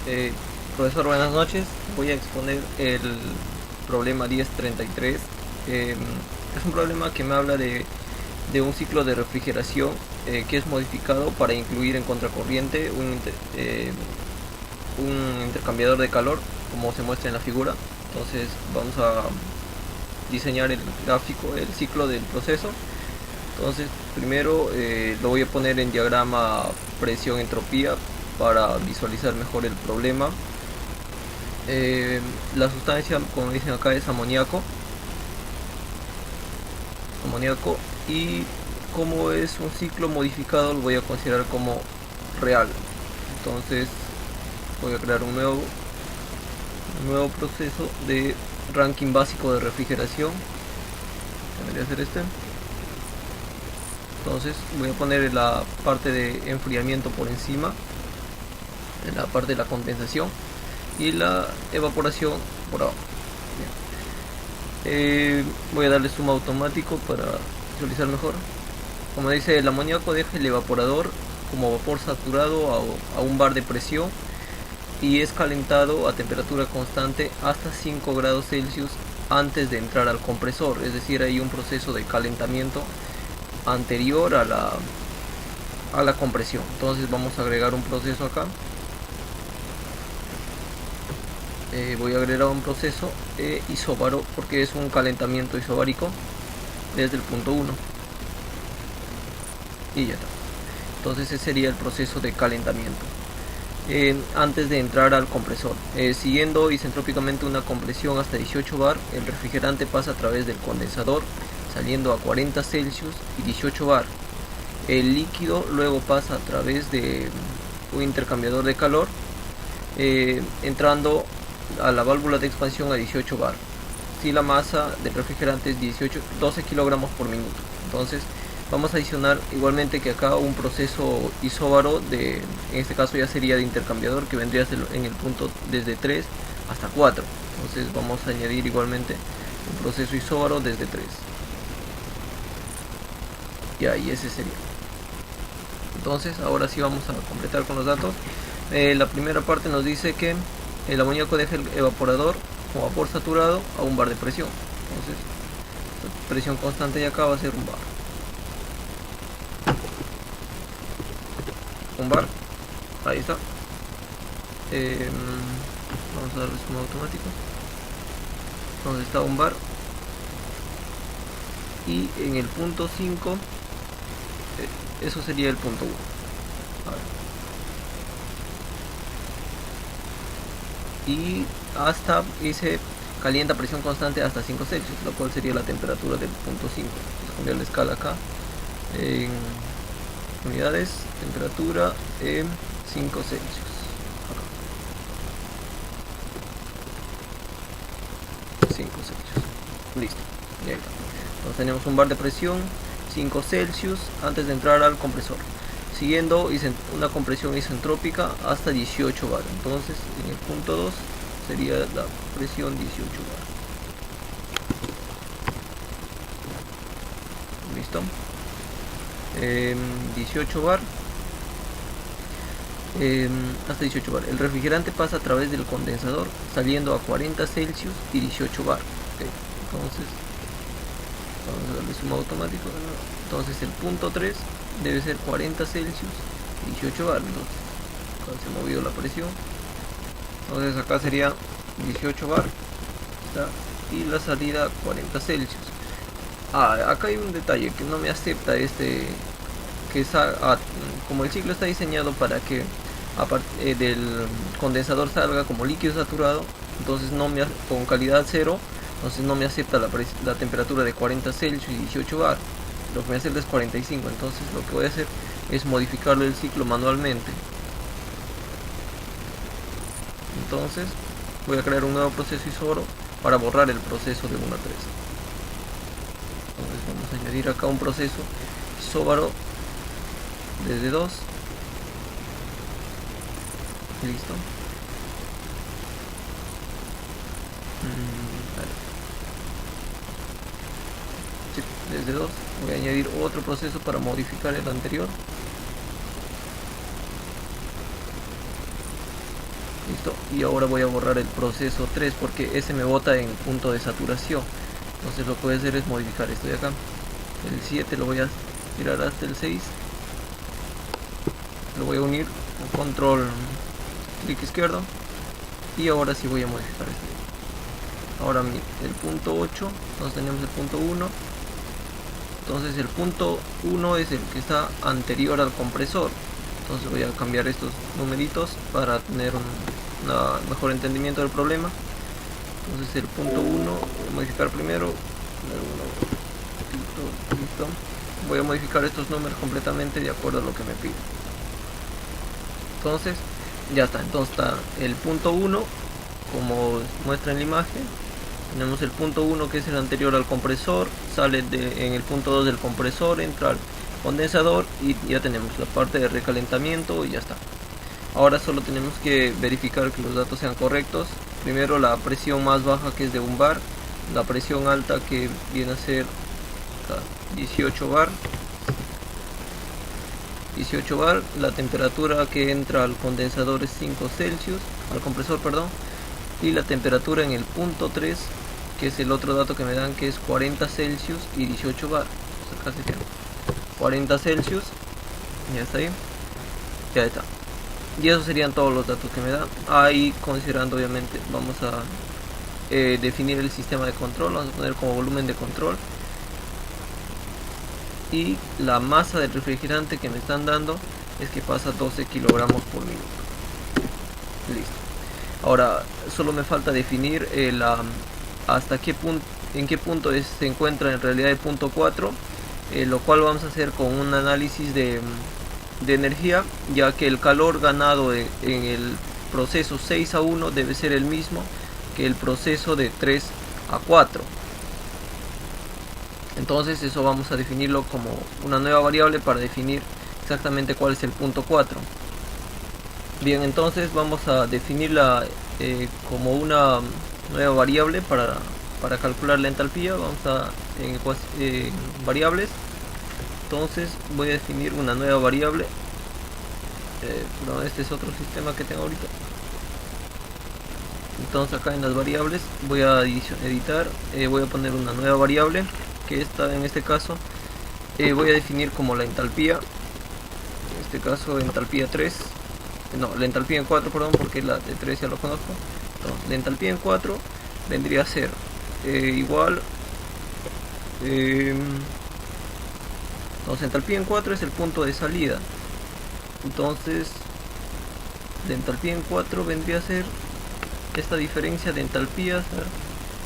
Eh, Profesor, buenas noches. Voy a exponer el problema 1033. Es un problema que me habla de un ciclo de refrigeración que es modificado para incluir en contracorriente un intercambiador de calor, como se muestra en la figura. Entonces vamos a diseñar el gráfico, el ciclo del proceso. Entonces primero lo voy a poner en diagrama presión-entropía para visualizar mejor el problema. La sustancia, como dicen acá, es amoníaco, y como es un ciclo modificado lo voy a considerar como real. Entonces voy a crear un nuevo proceso de ranking básico de refrigeración. Debería ser este. Entonces voy a poner la parte de enfriamiento por encima, en la parte de la condensación, y la evaporación por abajo. Voy a darle zoom automático para visualizar mejor. Como dice, el amoníaco deja el evaporador como vapor saturado a un bar de presión y es calentado a temperatura constante hasta 5 grados Celsius antes de entrar al compresor. Es decir, hay un proceso de calentamiento anterior a la compresión. Entonces vamos a agregar un proceso acá. Voy a agregar un proceso isóbaro porque es un calentamiento isobárico desde el punto 1 y ya está. Entonces ese sería el proceso de calentamiento antes de entrar al compresor. Siguiendo isentrópicamente una compresión hasta 18 bar, el refrigerante pasa a través del condensador saliendo a 40 Celsius y 18 bar. El líquido luego pasa a través de un intercambiador de calor entrando a la válvula de expansión a 18 bar. Si la masa del refrigerante es 12 kilogramos por minuto. Entonces vamos a adicionar igualmente que acá un proceso isóbaro en este caso ya sería de intercambiador, que vendría a ser en el punto desde 3 hasta 4. Entonces vamos a añadir igualmente un proceso isóbaro desde 3. Y ahí ese sería. Entonces ahora sí vamos a completar con los datos. La primera parte nos dice que el amoníaco deja el evaporador con vapor saturado a un bar de presión. Entonces presión constante de acá va a ser un bar. Ahí está. Vamos a darle zoom automático. Entonces está un bar. Y en el punto 5 eso sería el punto 1. Y hasta se calienta a presión constante hasta 5 Celsius, lo cual sería la temperatura del punto 5. Vamos a cambiar la escala acá en unidades, temperatura en 5 Celsius. Acá. 5 Celsius. Listo. Y ahí está. Entonces tenemos un bar de presión 5 Celsius antes de entrar al compresor, siguiendo una compresión isentrópica hasta 18 bar. Entonces en el punto 2 sería la presión 18 bar. Listo. 18 bar. Hasta 18 bar. El refrigerante pasa a través del condensador saliendo a 40 Celsius y 18 bar. Okay. Entonces vamos a darle zoom automático. Entonces el punto 3 debe ser 40 Celsius y 18 bar. Entonces acá se ha movido la presión. Entonces acá sería 18 bar. ¿Está? Y la salida 40 Celsius. Acá hay un detalle que no me acepta como el ciclo está diseñado para que del condensador salga como líquido saturado, entonces con calidad 0, entonces no me acepta la temperatura de 40 Celsius y 18 bar. Lo que me acepta es 45. Entonces lo que voy a hacer es modificarlo el ciclo manualmente. Entonces voy a crear un nuevo proceso isóbaro para borrar el proceso de 1 a 3. Entonces vamos a añadir acá un proceso isóbaro desde 2. Listo. Sí, desde 2 voy a añadir otro proceso para modificar el anterior. Listo, y ahora voy a borrar el proceso 3 porque ese me bota en punto de saturación. Entonces lo que voy a hacer es modificar esto de acá. El 7 lo voy a tirar hasta el 6. Lo voy a unir con control clic izquierdo. Y ahora sí voy a modificar esto. Ahora el punto 8, entonces tenemos el punto 1. Entonces el punto 1 es el que está anterior al compresor. Entonces voy a cambiar estos numeritos para tener un mejor entendimiento del problema. Entonces el punto 1, voy a modificar primero. Listo. Voy a modificar estos números completamente de acuerdo a lo que me pide. Entonces ya está. Entonces está el punto 1 como muestra en la imagen. Tenemos el punto 1 que es el anterior al compresor, sale en el punto 2 del compresor, entra al condensador y ya tenemos la parte de recalentamiento y ya está. Ahora solo tenemos que verificar que los datos sean correctos. Primero la presión más baja, que es de 1 bar, la presión alta, que viene a ser 18 bar, la temperatura que entra al condensador es 5 Celsius, al compresor, perdón, y la temperatura en el punto 3, que es el otro dato que me dan, que es 40 Celsius y 18 bar. Acá se queda 40 Celsius, ya está ahí, ya está. Y esos serían todos los datos que me dan. Ahí, considerando obviamente, vamos a definir el sistema de control, vamos a poner como volumen de control. Y la masa del refrigerante que me están dando es que pasa 12 kilogramos por minuto. Listo. Ahora solo me falta definir hasta qué punto, en qué punto se encuentra en realidad el punto 4, lo cual vamos a hacer con un análisis de energía, ya que el calor ganado en el proceso 6 a 1 debe ser el mismo que el proceso de 3 a 4. Entonces eso vamos a definirlo como una nueva variable para definir exactamente cuál es el punto 4. Bien, entonces vamos a definirla como una nueva variable para calcular la entalpía. Vamos a en variables. Entonces voy a definir una nueva variable. Este es otro sistema que tengo ahorita. Entonces acá en las variables voy a editar, voy a poner una nueva variable, que está en este caso voy a definir como la entalpía. En este caso entalpía 3, no, la entalpía en 4, perdón, porque la de 3 ya lo conozco. Entonces, la entalpía en 4 vendría a ser igual, entonces entalpía en 4 es el punto de salida. Entonces la entalpía en 4 vendría a ser esta diferencia de entalpías.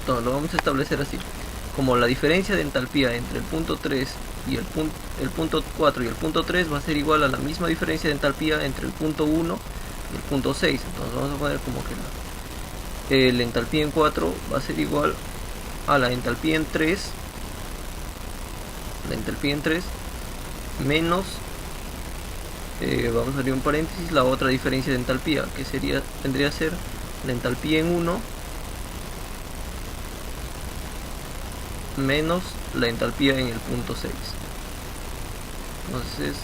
Entonces lo vamos a establecer así, como la diferencia de entalpía entre el punto 3 y el punto 4 y el punto 3 va a ser igual a la misma diferencia de entalpía entre el punto 1 y el punto 6. Entonces vamos a poner como que la entalpía en 4 va a ser igual a la entalpía en 3, menos, vamos a abrir un paréntesis, la otra diferencia de entalpía, que vendría a ser la entalpía en 1 menos la entalpía en el punto 6. Entonces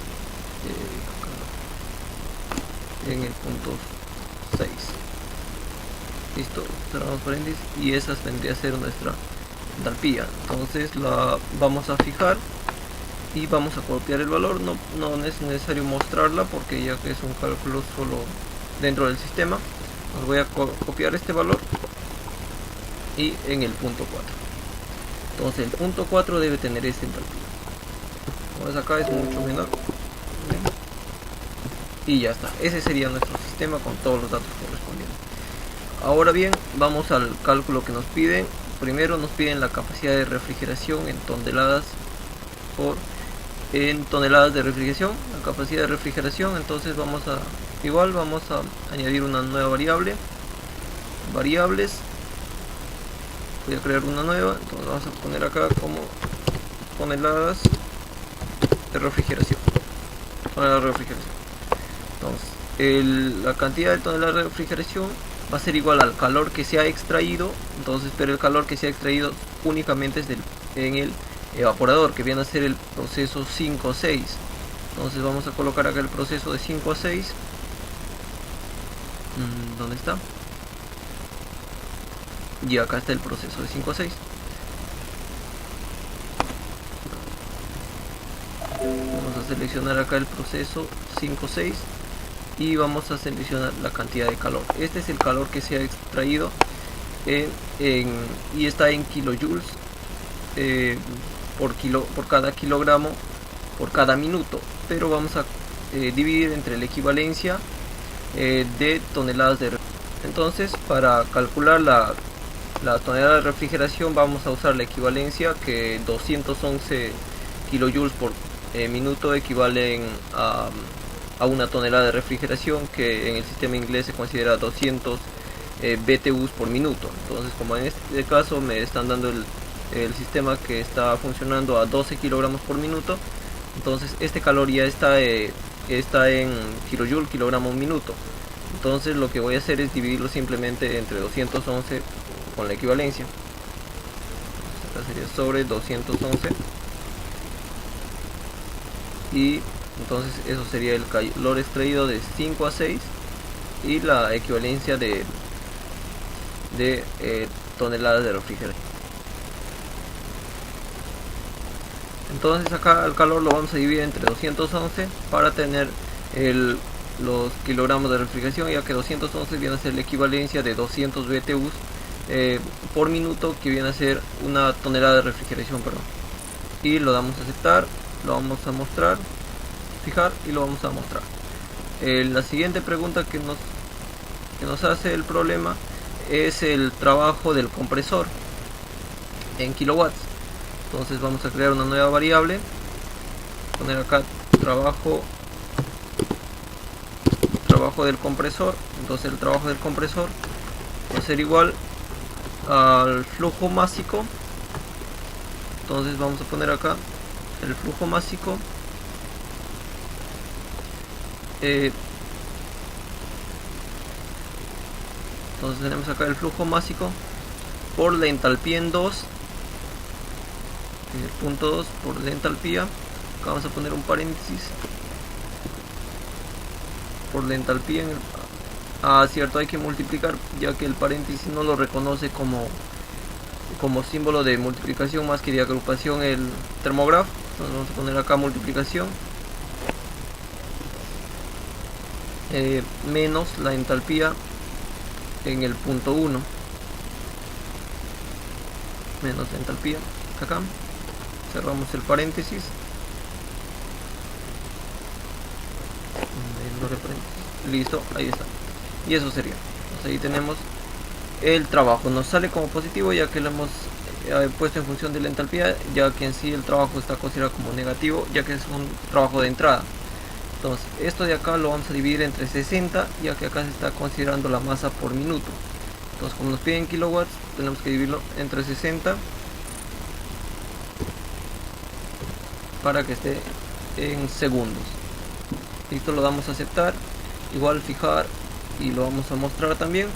en el punto 6. Listo, cerramos paréntesis y esa vendría a ser nuestra entalpía. Entonces la vamos a fijar y vamos a copiar el valor. No es necesario mostrarla porque ya que es un cálculo solo dentro del sistema, os voy a copiar este valor y en el punto 4. Entonces el punto 4 debe tener esta entalpía. Como ves acá es mucho menor. ¿Bien? Y ya está. Ese sería nuestro sistema con todos los datos correspondientes. Ahora bien, vamos al cálculo que nos piden. Primero nos piden la capacidad de refrigeración en toneladas de refrigeración. La capacidad de refrigeración, entonces vamos a añadir una nueva variable. Variables. Voy a crear una nueva, entonces vamos a poner acá como toneladas de refrigeración. Entonces la cantidad de toneladas de refrigeración va a ser igual al calor que se ha extraído. Entonces, pero el calor que se ha extraído únicamente es en el evaporador, que viene a ser el proceso 5 a 6. Entonces vamos a colocar acá el proceso de 5 a 6. ¿Dónde está? Y acá está el proceso de 5 a 6. Vamos a seleccionar acá el proceso 5 a 6 y vamos a seleccionar la cantidad de calor. Este es el calor que se ha extraído y está en kilojoules por cada kilogramo por cada minuto, pero vamos a dividir entre la equivalencia de toneladas de refrigeración. Entonces, para calcular la tonelada de refrigeración vamos a usar la equivalencia, que 211 kilojoules por minuto equivalen a una tonelada de refrigeración, que en el sistema inglés se considera 200 BTUs por minuto. Entonces, como en este caso me están dando el sistema que está funcionando a 12 kilogramos por minuto, entonces este calor ya está en kilojoule, kilogramo minuto. Entonces lo que voy a hacer es dividirlo simplemente entre 211 con la equivalencia. Esta sería sobre 211, y entonces eso sería el calor extraído de 5 a 6 y la equivalencia de toneladas de refrigeración. Entonces acá el calor lo vamos a dividir entre 211 para tener los kilogramos de refrigeración, ya que 211 viene a ser la equivalencia de 200 BTUs por minuto, que viene a ser una tonelada de refrigeración, perdón. Y lo damos a aceptar, lo vamos a mostrar, fijar y lo vamos a mostrar. La siguiente pregunta que nos hace el problema es el trabajo del compresor en kilowatts. Entonces vamos a crear una nueva variable, poner acá trabajo del compresor. Entonces el trabajo del compresor va a ser igual al flujo másico. Entonces vamos a poner acá el flujo másico entonces tenemos acá el flujo másico por la entalpía en 2, en el punto 2 por la entalpía. Acá vamos a poner un paréntesis por la entalpía en el, cierto, hay que multiplicar, ya que el paréntesis no lo reconoce como símbolo de multiplicación más que de agrupación el termógrafo. Entonces vamos a poner acá multiplicación menos la entalpía en el punto 1, menos la entalpía acá, cerramos el paréntesis, listo, ahí está, y eso sería. Entonces ahí tenemos el trabajo, nos sale como positivo ya que lo hemos puesto en función de la entalpía, ya que en sí el trabajo está considerado como negativo, ya que es un trabajo de entrada. Entonces esto de acá lo vamos a dividir entre 60, ya que acá se está considerando la masa por minuto. Entonces, como nos piden kilowatts, tenemos que dividirlo entre 60 para que esté en segundos. Listo, lo damos a aceptar, igual fijar, y lo vamos a mostrar también.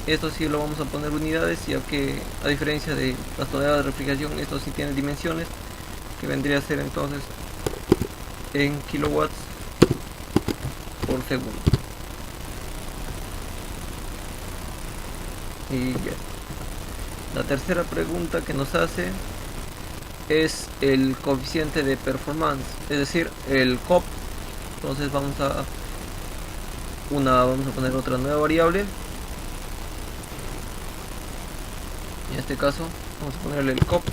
Esto sí lo vamos a poner unidades, ya que a diferencia de las toneladas de refrigeración, esto sí tiene dimensiones, que vendría a ser entonces en kilowatts por segundo. Y ya. La tercera pregunta que nos hace es el coeficiente de performance, es decir, el COP. Entonces vamos a poner otra nueva variable. En este caso vamos a ponerle el COP.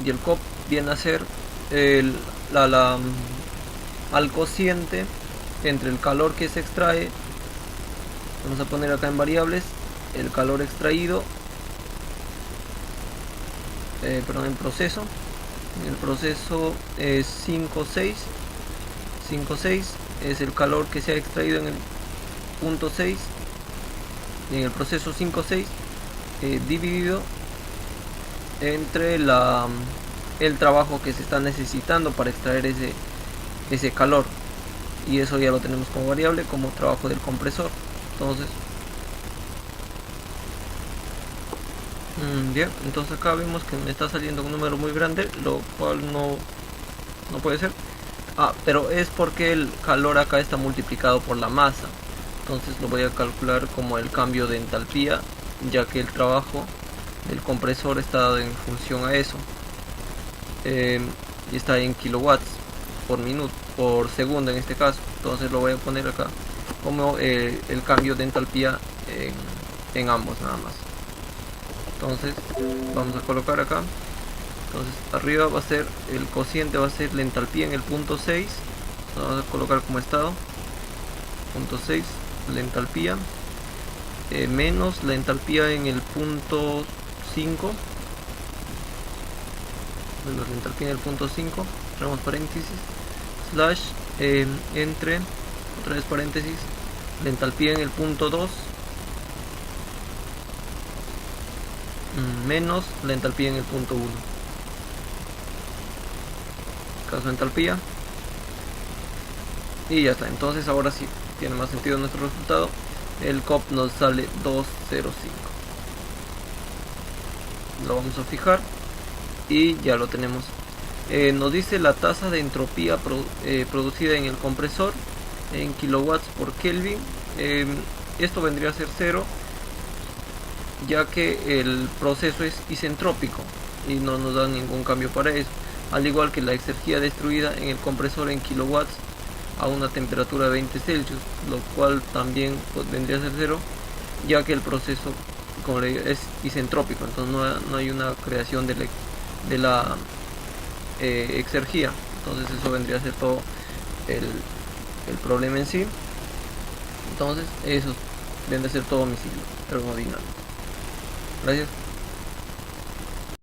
Y el COP viene a ser al cociente entre el calor que se extrae. Vamos a poner acá en variables el calor extraído, en proceso. En el proceso es 5,6 es el calor que se ha extraído en el punto 6, y en el proceso 5,6 dividido entre el trabajo que se está necesitando para extraer ese calor, y eso ya lo tenemos como variable, como trabajo del compresor. Entonces bien, entonces acá vemos que me está saliendo un número muy grande, lo cual no puede ser. pero es porque el calor acá está multiplicado por la masa. Entonces lo voy a calcular como el cambio de entalpía, ya que el trabajo del compresor está dado en función a eso. Y está en kilowatts por minuto, por segundo en este caso. Entonces lo voy a poner acá como el cambio de entalpía en ambos nada más. Entonces vamos a colocar acá. Entonces arriba va a ser el cociente, va a ser la entalpía en el punto 6. Vamos a colocar como estado punto 6, la entalpía, menos la entalpía en el punto 5, menos la entalpía en el punto 5, cerramos paréntesis, slash, entre, otra vez paréntesis, la entalpía en el punto 2, menos la entalpía en el punto 1. Caso de entalpía. Y ya está. Entonces ahora sí tiene más sentido nuestro resultado. El COP nos sale 205. Lo vamos a fijar y ya lo tenemos. Nos dice la tasa de entropía producida en el compresor en kilowatts por Kelvin. Esto vendría a ser 0, ya que el proceso es isentrópico y no nos da ningún cambio para eso, al igual que la exergía destruida en el compresor en kilowatts a una temperatura de 20 Celsius, lo cual también vendría a ser 0, ya que el proceso, como le digo, es isentrópico, entonces no hay una creación de la exergía. Entonces eso vendría a ser todo el problema en sí. Entonces eso vendría a ser todo mi ciclo termodinámico. Gracias.